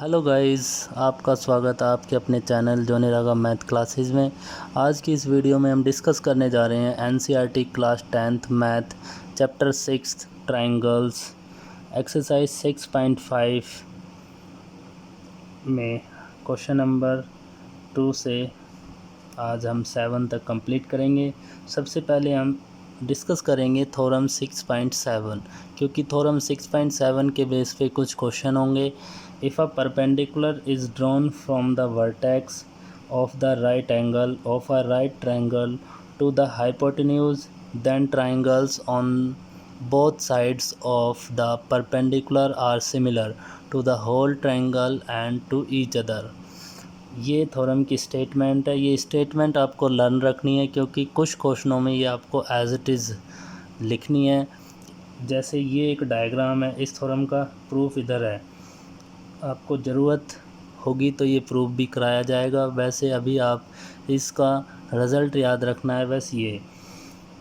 Hello guys, आपका स्वागत है आपके अपने channel Johnny Raghav math classes में। आज की इस वीडियो में हम डिस्कस करने जा रहे हैं NCERT class 10th math chapter 6 triangles exercise 6.5 में क्वेश्चन नंबर 2 से आज हम 7 तक कंप्लीट करेंगे। सबसे पहले हम डिस्कस करेंगे थ्योरम 6.7, क्योंकि थ्योरम 6.7 के बेस पे कुछ क्वेश्चन होंगे। If a perpendicular is drawn from the vertex of the right angle of a right triangle to the hypotenuse, then triangles on both sides of the perpendicular are similar to the whole triangle and to each other। ये theorem की statement है। ये statement आपको learn रखनी है, क्योंकि कुछ क्वेश्चनों में ये आपको एज इट इज़ लिखनी है। जैसे ये एक डायग्राम है, इस थ्योरम का प्रूफ इधर है, आपको ज़रूरत होगी तो ये प्रूफ भी कराया जाएगा। वैसे अभी आप इसका रिज़ल्ट याद रखना है बस। ये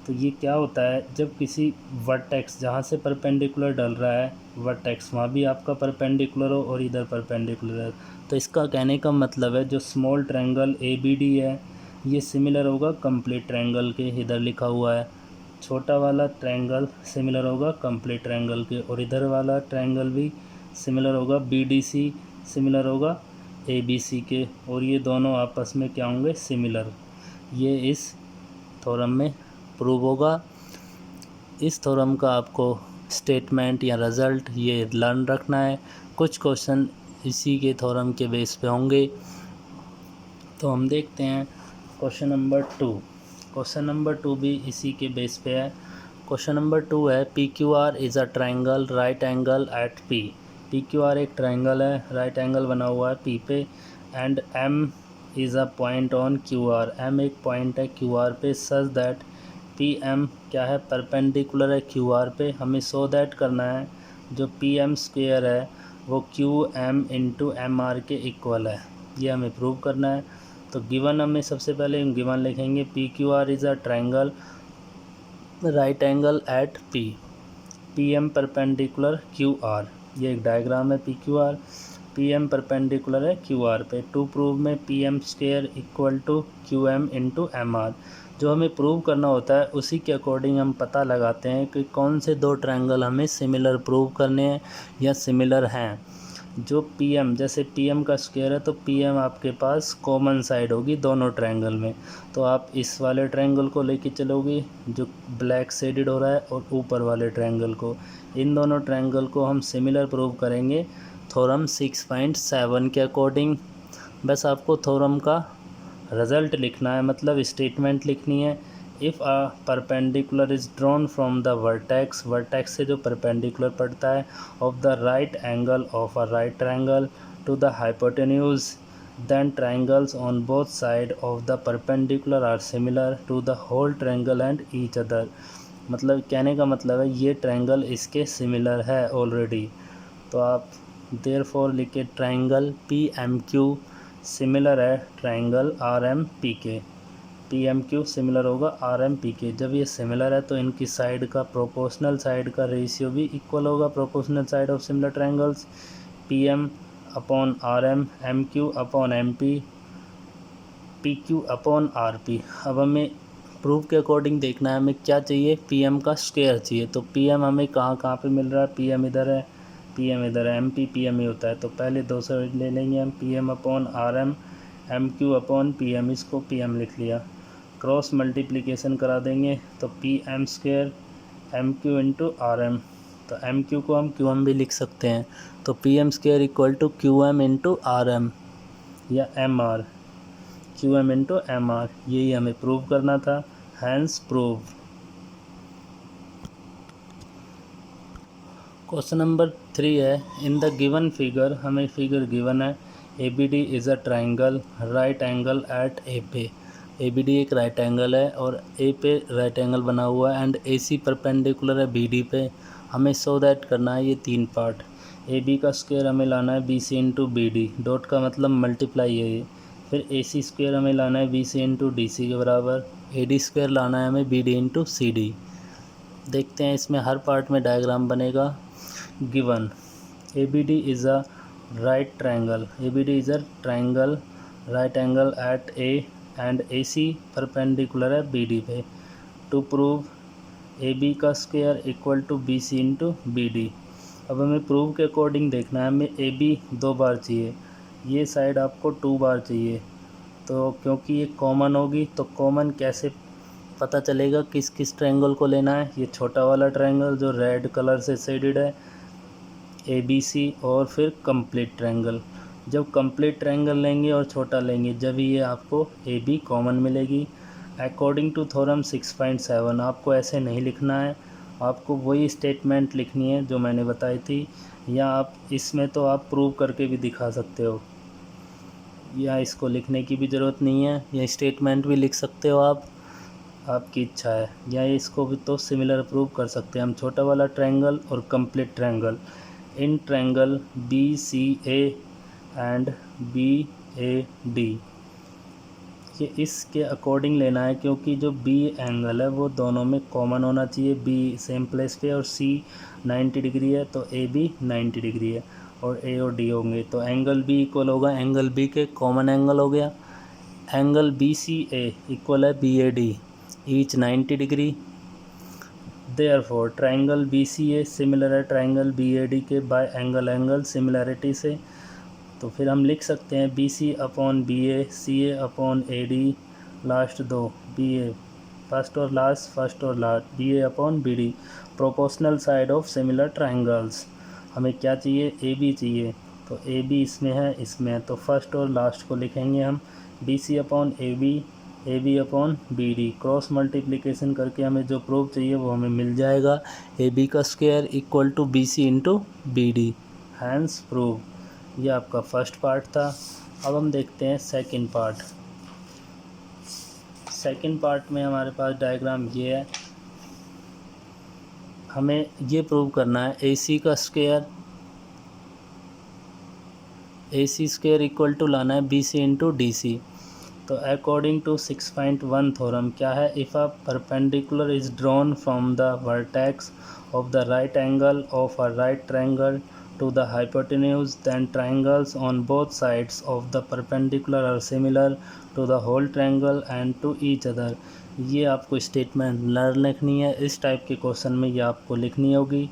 तो ये क्या होता है, जब किसी वर्टेक्स जहाँ से परपेंडिकुलर डल रहा है वर्टेक्स, वहाँ भी आपका परपेंडिकुलर हो और इधर परपेंडिकुलर है, तो इसका कहने का मतलब है जो स्मॉल ट्रायंगल ABD है ये सिमिलर होगा कंप्लीट ट्रायंगल के। इधर लिखा हुआ है छोटा वाला ट्रायंगल सिमिलर होगा कंप्लीट ट्रायंगल के, और इधर वाला ट्रायंगल भी सिमिलर होगा BDC सिमिलर होगा ABC के, और ये दोनों आपस में क्या होंगे, सिमिलर। ये इस थ्योरम में प्रूव होगा। इस थ्योरम का आपको स्टेटमेंट या रिज़ल्ट ये लर्न रखना है। कुछ क्वेश्चन इसी के थ्योरम के बेस पे होंगे। तो हम देखते हैं क्वेश्चन नंबर 2। क्वेश्चन नंबर 2 भी इसी के बेस पे है। क्वेश्चन नंबर 2 है PQR is a triangle right angle at P। PQR एक ट्रायंगल है, राइट एंगल बना हुआ है P पे, and M is a point on QR। M एक पॉइंट है QR पे, सच दैट PM क्या है, परपेंडिकुलर है QR पे। हमें सो दैट करना है जो PM स्क्वायर है वो QM इंटू MR के इक्वल है, ये हमें प्रूव करना है। तो गिवन हमें सबसे पहले गिवन लिखेंगे PQR is a triangle right angle at P, PM perpendicular QR। ये एक डायग्राम है PQR, PM परपेंडिकुलर है QR पे। टू प्रूव में PM square equal to QM into MR। जो हमें प्रूव करना होता है उसी के अकॉर्डिंग हम पता लगाते हैं कि कौन से दो ट्रायंगल हमें सिमिलर प्रूव करने हैं या सिमिलर हैं। जो PM, जैसे PM का स्क्वायर है तो PM आपके पास कॉमन साइड होगी दोनों ट्रायंगल में, तो आप इस वाले ट्रायंगल को लेके चलोगे जो ब्लैक शेडेड हो रहा है, और ऊपर वाले ट्रायंगल को। इन दोनों ट्रायंगल को हम सिमिलर प्रूव करेंगे थ्योरम 6.7 के अकॉर्डिंग। बस आपको थ्योरम का रिज़ल्ट लिखना है, मतलब स्टेटमेंट लिखनी है। If a perpendicular is drawn from the vertex, vertex से जो परपेंडिकुलर पड़ता है, of the right angle of a right triangle to the hypotenuse, then triangles on both side of the perpendicular are similar to the whole triangle and each other। मतलब कहने का मतलब है ये ट्रायंगल इसके सिमिलर है ऑलरेडी। तो आप देयरफॉर लिखे ट्रायंगल PMQ सिमिलर है ट्रायंगल RMP के। PMQ सिमिलर होगा RMP के। जब ये सिमिलर है तो इनकी साइड का प्रोपोर्शनल साइड का रेशियो भी इक्वल होगा, proportional side of similar triangles. PM upon RM, MQ upon MP, PQ upon RP। अब हमें प्रूफ के अकॉर्डिंग देखना है हमें क्या चाहिए, PM का स्क्वायर चाहिए। तो PM हमें कहाँ कहाँ पे मिल रहा है, PM इधर है, PM इधर है, MP PM ही होता है। तो पहले दो साइड ले लेंगे हम, PM upon RM, MQ upon PM, इसको PM लिख लिया। क्रॉस मल्टीप्लिकेशन करा देंगे तो PM square MQ into RM, तो MQ को हम QM भी लिख सकते हैं। तो PM square equal to QM into RM या MR, QM इंटू MR, यही हमें प्रूव करना था। Hence prove. क्वेश्चन नंबर 3 है इन द गिवन फिगर, हमें फिगर गिवन है ABD is a triangle right angle at A पे। ABD एक राइट एंगल है और A पे राइट एंगल बना हुआ है, एंड AC परपेंडिकुलर है BD पे। हमें सो दैट करना है ये तीन पार्ट। AB का स्क्वायर हमें लाना है BC इंटू BD, डॉट का मतलब मल्टीप्लाई है ये। फिर AC स्क्वायर हमें लाना है BC इंटू DC के बराबर, AD स्क्वायर लाना है हमें BD इंटू CD। देखते हैं इसमें हर पार्ट में डायग्राम बनेगा। Given ABD is a right triangle. ABD is a triangle right angle at A and AC perpendicular है BD पे. टू प्रूव AB का square equal to BC into BD. अब हमें प्रूव के अकॉर्डिंग देखना है. हमें AB 2 बार चाहिए, ये साइड आपको 2 बार चाहिए. तो क्योंकि ये कॉमन होगी तो कॉमन कैसे पता चलेगा किस किस ट्रायंगल को लेना है. ये छोटा वाला ट्रायंगल जो रेड कलर से शेडेड है ABC, और फिर कंप्लीट ट्रायंगल. जब कंप्लीट ट्रायंगल लेंगे और छोटा लेंगे जब ये आपको AB कॉमन मिलेगी. अकॉर्डिंग टू थ्योरम 6.7 आपको ऐसे नहीं लिखना है, आपको वही स्टेटमेंट लिखनी है जो मैंने बताई थी, या आप इसमें तो आप प्रूव करके भी दिखा सकते हो, या इसको लिखने की भी ज़रूरत नहीं है, या स्टेटमेंट भी लिख सकते हो आप, आपकी इच्छा है, या इसको भी तो सिमिलर प्रूव कर सकते हैं हम. छोटा वाला ट्रायंगल और complete triangle. In triangle BCA and BAD ये इसके अकॉर्डिंग लेना है, क्योंकि जो B एंगल है वो दोनों में कॉमन होना चाहिए. B सेम प्लेस पे और C 90 डिग्री है तो AB 90 डिग्री है, और A और D होंगे तो एंगल B इक्वल होगा एंगल B के, कॉमन एंगल हो गया. एंगल BCA इक्वल है BAD each 90 degree. Therefore triangle BCA similar है ट्रायंगल BAD के बाय एंगल सिमिलरिटी से. तो फिर हम लिख सकते हैं BC upon BA, CA upon AD, last दो BA फर्स्ट और last BA upon BD. Proportional side of similar triangles. हमें क्या चाहिए, AB चाहिए, तो AB इसमें है तो फर्स्ट और लास्ट को लिखेंगे हम BC upon AB upon BD. Cross multiplication करके हमें जो प्रूफ चाहिए वो हमें मिल जाएगा. AB का square equal to BC into BD. Hence prove. ये आपका फर्स्ट पार्ट था. अब हम देखते हैं सेकंड पार्ट. सेकंड पार्ट में हमारे पास डायग्राम ये है. हमें ये प्रूव करना है AC का square, AC square equal to लाना है BC इंटू DC. तो अकॉर्डिंग टू 6.1 थ्योरम क्या है, if a perpendicular is drawn from the vertex of the right angle of a right triangle to the hypotenuse, then triangles on both sides of the perpendicular are similar to the whole triangle and to each other. ये आपको statement लिखनी है. इस type के question में ये आपको लिखनी होगी,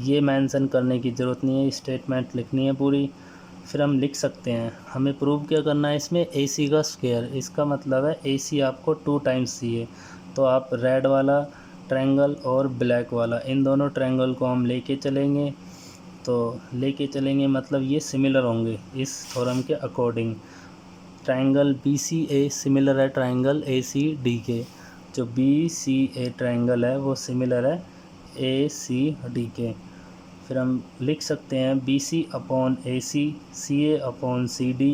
ये मेंशन करने की ज़रूरत नहीं है, स्टेटमेंट लिखनी है पूरी. फिर हम लिख सकते हैं. हमें प्रूव क्या करना है इसमें, AC का स्क्वायर. इसका मतलब है AC आपको 2 टाइम्स चाहिए, तो आप रेड वाला ट्रायंगल और ब्लैक वाला इन दोनों ट्रायंगल को हम लेके चलेंगे. तो लेके चलेंगे मतलब ये सिमिलर होंगे इस थ्योरम के अकॉर्डिंग. ट्रायंगल BCA सिमिलर है ट्रायंगल ACD के. जो BCA ट्रायंगल है वो सिमिलर है ACD के. फिर हम लिख सकते हैं BC upon AC, CA upon CD,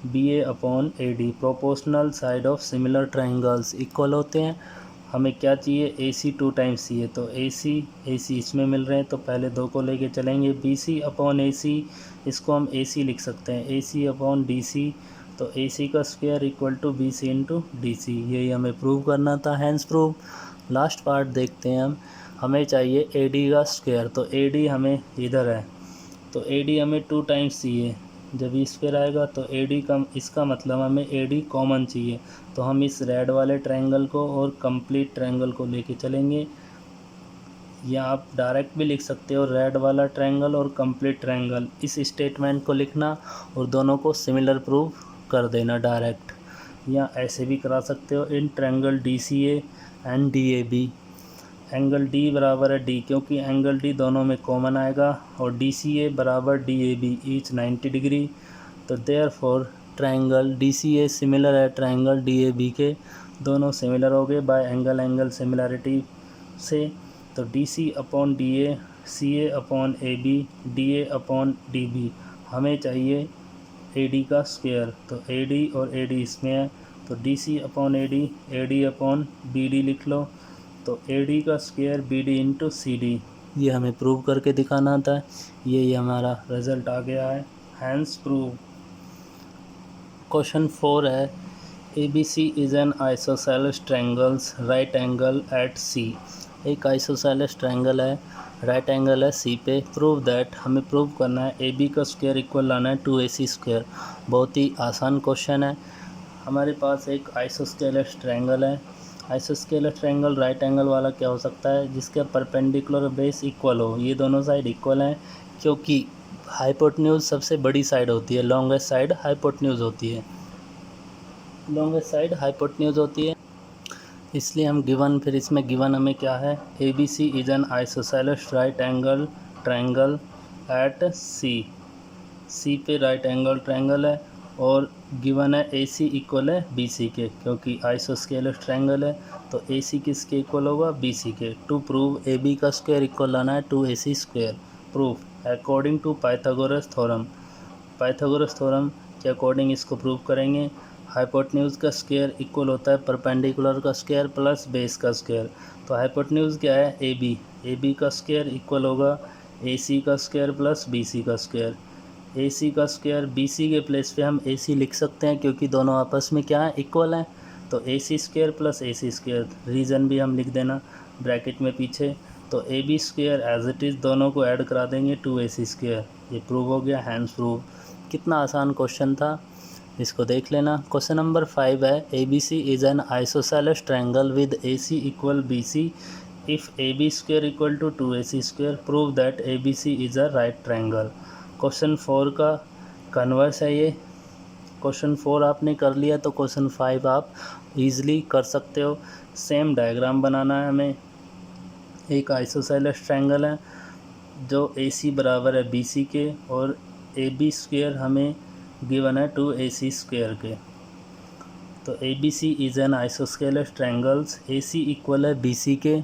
BA upon AD. Proportional side of similar triangles equal होते हैं. हमें क्या चाहिए, AC 2 टाइम्स चाहिए, तो AC इसमें मिल रहे हैं तो पहले दो को लेके चलेंगे. BC अपॉन AC, इसको हम AC लिख सकते हैं. AC अपॉन DC, तो AC का square equal to BC into DC. यही हमें प्रूव करना था. Hence prove. लास्ट पार्ट देखते हैं हम. हमें चाहिए AD का स्क्वायर, तो AD हमें इधर है तो AD हमें 2 टाइम्स चाहिए. जब स्क्वायर आएगा तो AD का, इसका मतलब हमें AD कॉमन चाहिए, तो हम इस रेड वाले ट्रायंगल को और कंप्लीट ट्रायंगल को लेके चलेंगे. या आप डायरेक्ट भी लिख सकते हो रेड वाला ट्रायंगल और कंप्लीट ट्रायंगल. इस स्टेटमेंट को लिखना और दोनों को सिमिलर प्रूव कर देना डायरेक्ट, या ऐसे भी करा सकते हो. In triangle DCA and DAB. Angle D बराबर है D, क्योंकि एंगल D दोनों में कॉमन आएगा, और DCA बराबर DAB ईच 90 डिग्री. तो देयरफॉर ट्रायंगल DCA सिमिलर है ट्रायंगल DAB के. दोनों सिमिलर हो गए बाय एंगल सिमिलरिटी से. तो DC upon DA, CA upon AB, DA upon DB. हमें चाहिए AD का स्क्वायर, तो AD और AD इसमें है, तो DC upon AD upon BD लिख लो. तो AD का स्क्वायर BD इंटू CD. ये हमें प्रूव करके दिखाना था. ये हमारा रिज़ल्ट आ गया है. Hence prove. क्वेश्चन 4 है, ABC is an isosceles triangles right angle at C. एक आइसोसेलेस ट्रायंगल है राइट एंगल है सी पे। प्रूव दैट, हमें प्रूव करना है ए बी का स्क्वायर इक्वल लाना है 2AC स्क्वायर। बहुत ही आसान क्वेश्चन है। हमारे पास एक आइसोस्केलस ट्रायंगल है। आइसोस्केलस ट्रायंगल राइट एंगल वाला क्या हो सकता है, जिसके परपेंडिकुलर बेस इक्वल हो, ये दोनों साइड इक्वल हैं, क्योंकि हाइपोटेन्यूज सबसे बड़ी साइड होती है, लॉन्गेस्ट साइड हाइपोटेन्यूज होती है, लॉन्गेस्ट साइड हाइपोटेन्यूज होती है। इसलिए हम गिवन, फिर इसमें गिवन हमें क्या है, A B C is an isosceles right angle triangle at C. C पे राइट एंगल ट्रायंगल है और गिवन है ए सी इक्वल है बी सी के, क्योंकि आइसोस्केलस ट्रायंगल है तो ए सी किसके इक्वल होगा, बी सी के। टू प्रूव ए बी का स्क्वायर इक्वल लाना है 2AC square. Proof according to Pythagoras theorem. Pythagoras theorem के अकॉर्डिंग इसको प्रूव करेंगे। हाइपोटेन्यूज का स्क्वायर इक्वल होता है परपेंडिकुलर का स्क्वायर प्लस बेस का स्क्वायर। तो हाइपोटेन्यूज क्या है, ए बी का स्क्वायर इक्वल होगा ए सी का स्क्वायर प्लस बी सी का स्क्वायर। ए सी का स्क्वायर बी सी के प्लेस पे हम ए सी लिख सकते हैं, क्योंकि दोनों आपस में क्या है, इक्वल हैं। तो A C square plus A C square, reason भी हम लिख देना ब्रैकेट में पीछे। तो A B square as it is दोनों को ऐड करा देंगे 2AC स्क्वायर। ये प्रूव हो गया, हैंस प्रूव। कितना आसान क्वेश्चन था, इसको देख लेना। क्वेश्चन नंबर 5 है, A B C is an isosceles triangle with A C equal B C. If A B square equal to 2AC square, prove that A B C is a right triangle. Question 4 का converse है ये। Question 4 आपने कर लिया तो question 5 आप easily कर सकते हो। सेम डायग्राम बनाना है हमें। एक आइसोसेलेस ट्रायंगल है जो AC बराबर है BC के और AB स्क्वायर हमें गिवन है 2AC स्क्वायर के। तो ABC is N isosceles triangles, AC equal है BC के,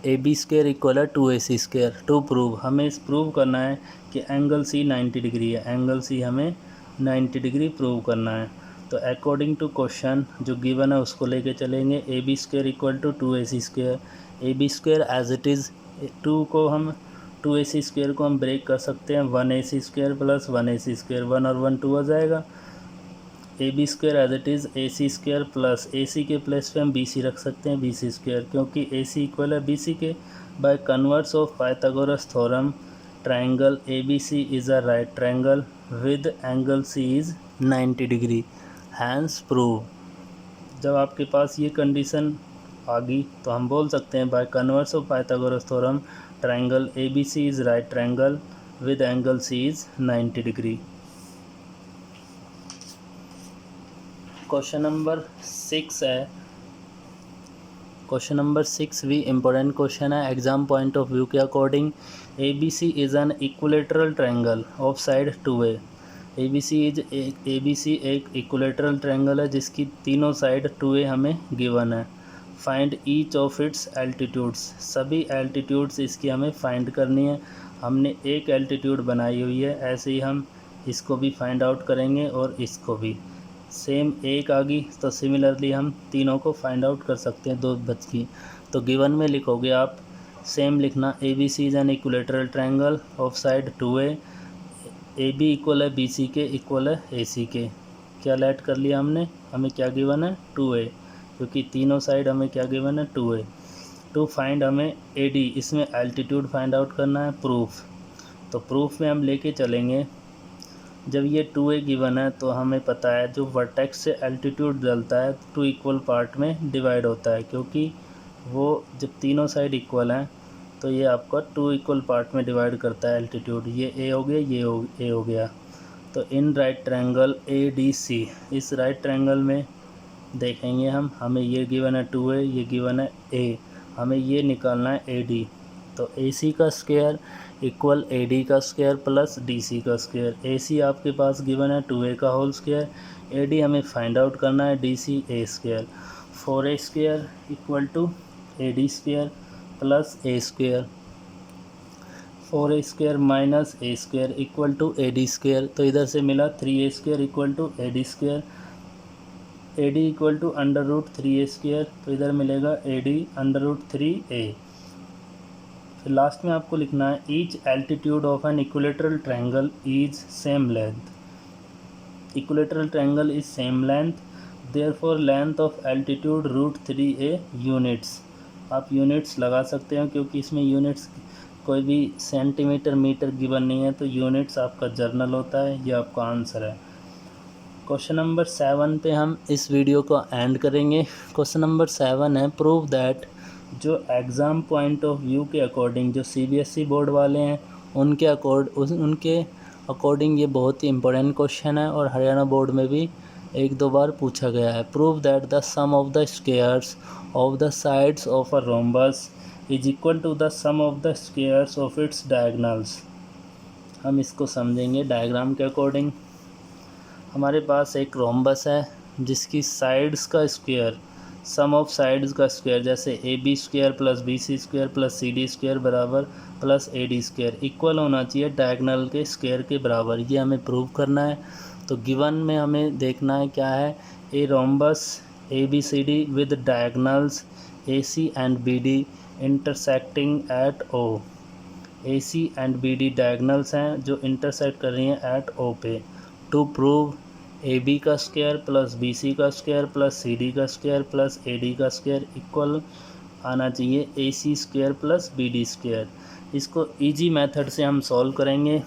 ए बी स्क्वायर इक्वल है 2AC स्क्वायर। टू प्रूव, हमें इस प्रूव करना है कि एंगल C 90 डिग्री है। एंगल C हमें 90 डिग्री प्रूव करना है। तो अकॉर्डिंग टू क्वेश्चन जो गिवन है उसको लेके चलेंगे। A B square equal to 2AC square. A B square as it is 2 को हम 2AC स्क्वायर को हम ब्रेक कर सकते हैं, 1AC square plus 1AC square, 1 और 1 2 आ जाएगा। A B square as it is A C square plus A C के प्लेस पे हम बी सी रख सकते हैं, BC स्क्वायर, क्योंकि ए सी इक्वल है BC के। By converse of Pythagoras theorem, triangle A B C is a right triangle with angle C is 90 degree, hence prove. जब आपके पास ये कंडीशन आ गई तो हम बोल सकते हैं by converse of Pythagoras theorem, triangle A B C is right triangle with angle C is 90 degree. Question number 6 है। क्वेश्चन नंबर 6 भी इम्पोर्टेंट क्वेश्चन है एग्जाम पॉइंट ऑफ व्यू के according. A B C is an equilateral triangle of side 2A। A B C एक equilateral triangle है जिसकी तीनों side 2A हमें given है। Find each of its altitudes, सभी एल्टीट्यूड्स इसकी हमें फाइंड करनी है। हमने एक एल्टीट्यूड बनाई हुई है, ऐसे ही हम इसको भी फाइंड आउट करेंगे और इसको भी। सेम एक आ गई तो सिमिलरली हम तीनों को फाइंड आउट कर सकते हैं, दो बच गई। तो गिवन में लिखोगे आप, सेम लिखना, A B C is an equilateral triangle of side 2A। A B equal है बी सी के, इक्वल है ए सी के। क्या लेट कर लिया हमने, हमें क्या गिवन है 2A, क्योंकि तीनों साइड हमें क्या गिवन है 2A। टू फाइंड हमें ए डी, इसमें एल्टीट्यूड फाइंड आउट करना है। प्रूफ, तो प्रूफ में हम लेके चलेंगे। जब ये 2A गिवन है तो हमें पता है जो वर्टेक्स से एल्टीट्यूड डलता है 2 इक्वल पार्ट में डिवाइड होता है, क्योंकि वो जब तीनों साइड इक्वल हैं तो ये आपका 2 इक्वल पार्ट में डिवाइड करता है एल्टीट्यूड। ये A हो गया, ये A हो गया। तो इन राइट ट्रायंगल ADC, इस राइट ट्रायंगल में देखेंगे हम, हमें ये गिवन है 2A, ये गिवन है A, हमें ये निकालना है AD। तो AC का स्क्वायर इक्वल AD का स्क्वायर प्लस DC का स्क्वायर। AC आपके पास गिवन है 2A का होल स्क्वायर, AD हमें फाइंड आउट करना है DC A square. 4A square equal to AD square plus A square. 4A square minus A square equal to AD square. तो इधर से मिला 3A square equal to AD square. AD equal to under root 3A square, तो इधर मिलेगा AD under root 3A। फिर last में आपको लिखना है each altitude of an equilateral triangle is same length. Equilateral triangle is same length, therefore length of altitude root 3A units. आप units लगा सकते हैं क्योंकि इसमें यूनिट्स कोई भी सेंटीमीटर मीटर गिवन नहीं है, तो यूनिट्स आपका जर्नल होता है। ये आपका आंसर है। क्वेश्चन नंबर 7 पे हम इस वीडियो को एंड करेंगे। क्वेश्चन नंबर 7 है, प्रूव दैट जो एग्ज़ाम पॉइंट ऑफ व्यू के अकॉर्डिंग जो CBSE बोर्ड वाले हैं उनके अकॉर्डिंग ये बहुत ही इम्पोर्टेंट क्वेश्चन है और हरियाणा बोर्ड में भी 1-2 बार पूछा गया है। Prove that the sum of the squares of the sides of a rhombus is equal to the sum of the squares of its diagonals. हम इसको समझेंगे डायग्राम के अकॉर्डिंग। हमारे पास एक रोम्बस है जिसकी साइड्स का स्क्वायर, सम ऑफ साइड्स का स्क्वायर, जैसे AB square plus BC square plus CD square बराबर प्लस AD स्क्वायर इक्वल होना चाहिए डायगोनल के स्क्वायर के बराबर। ये हमें प्रूव करना है। तो गिवन में हमें देखना है क्या है, a rhombus ABCD with diagonals AC and BD intersecting at O। AC and BD diagonals हैं जो इंटरसेक्ट कर रही हैं एट O पे। टू प्रूव AB का स्क्वायर प्लस BC का स्क्वायर प्लस CD का स्क्वायर प्लस AD का स्क्वायर इक्वल आना चाहिए AC square plus BD square. इसको इजी मेथड से हम सॉल्व करेंगे।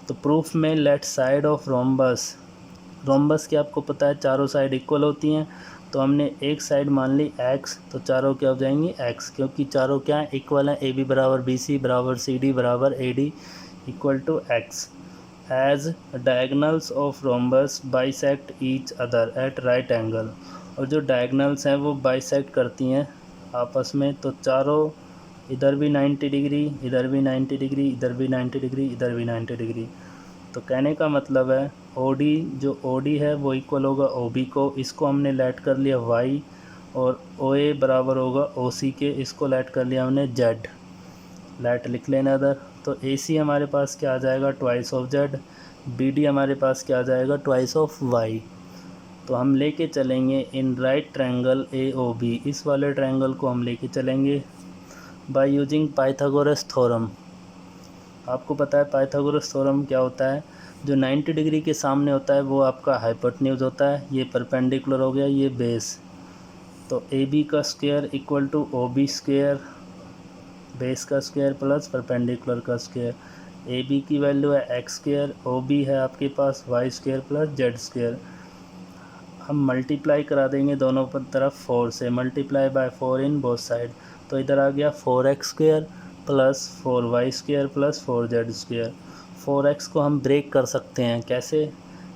तो प्रूफ में लेट साइड ऑफ रोम्बस की आपको पता है चारों साइड इक्वल होती हैं, तो हमने एक साइड मान ली x, तो चारों क्या हो जाएंगी x, क्योंकि चारों क्या है इक्वल हैं। AB बराबर BC बराबर CD बराबर AD equal to x। As diagonals of rhombus bisect each other at right angle, और जो डायगनल्स हैं वो बाइसेक्ट करती हैं आपस में, तो चारों इधर भी 90 डिग्री, इधर भी 90 डिग्री, इधर भी 90 डिग्री, इधर भी 90 डिग्री। तो कहने का मतलब है जो OD है वो इक्वल होगा OB को, इसको हमने लेट कर लिया y, और OA बराबर होगा OC के, इसको लेट कर लिया हमने z, लेट लिख लेना इधर। तो AC हमारे पास क्या आ जाएगा ट्वाइस ऑफ z, BD हमारे पास क्या आ जाएगा ट्वाइस ऑफ y। तो हम लेके चलेंगे इन राइट ट्रायंगल AOB, इस वाले ट्रायंगल को हम लेके चलेंगे बाय यूजिंग पाइथागोरस थ्योरम। आपको पता है पाइथागोरस थ्योरम क्या होता है, जो 90 डिग्री के सामने होता है वो आपका हाइपोटेन्यूज होता है, ये परपेंडिकुलर हो गया, ये बेस। तो AB का square equal to OB square, base का स्क्वायर प्लस परपेंडिकुलर का स्क्वायर। AB की वैल्यू है x स्क्वायर, OB है आपके पास y square plus z square. हम मल्टीप्लाई करा देंगे दोनों तरफ 4 से, multiply by 4 in both side, तो इधर आ गया 4x square plus 4y square plus 4z square. 4x को हम ब्रेक कर सकते हैं कैसे,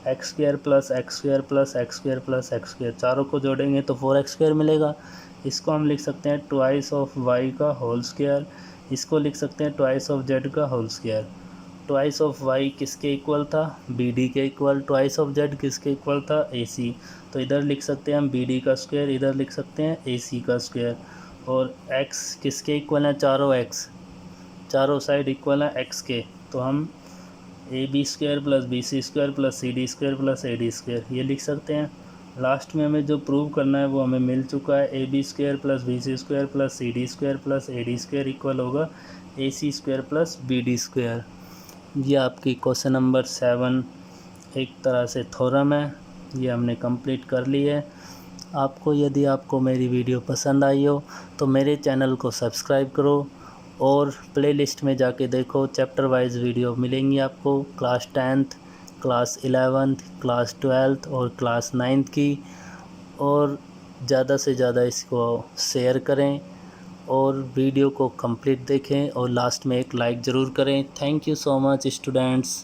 x square plus x square plus x square plus x square, चारों को जोड़ेंगे तो 4x स्क्वायर मिलेगा। इसको हम लिख सकते हैं ट्वाइस ऑफ y का होल स्क्वायर, इसको लिख सकते हैं ट्वाइस ऑफ z का whole square. Twice of y किसके इक्वल था, BD के इक्वल। ट्वाइस ऑफ z किसके इक्वल था, AC। तो इधर लिख सकते हैं हम BD का स्क्वायर, इधर लिख सकते हैं AC का स्क्वायर। और x किसके इक्वल हैं, चारों साइड इक्वल हैं x के, तो हम AB square plus BC square plus CD square plus AD square ये लिख सकते हैं। लास्ट में हमें जो प्रूव करना है वो हमें मिल चुका है, AB square plus BC square plus CD square plus AD square equal होगा AC square plus BD square. ये आपकी क्वेश्चन नंबर 7 एक तरह से थ्योरम है, ये हमने कंप्लीट कर ली है। यदि आपको मेरी वीडियो पसंद आई हो तो मेरे चैनल को सब्सक्राइब करो और प्लेलिस्ट में जाके देखो, चैप्टर वाइज वीडियो मिलेंगी आपको, class 10th, class 11th, class 12th और क्लास 9th की। और ज़्यादा से ज़्यादा इसको शेयर करें और वीडियो को कंप्लीट देखें और लास्ट में एक लाइक ज़रूर करें। Thank you so much students.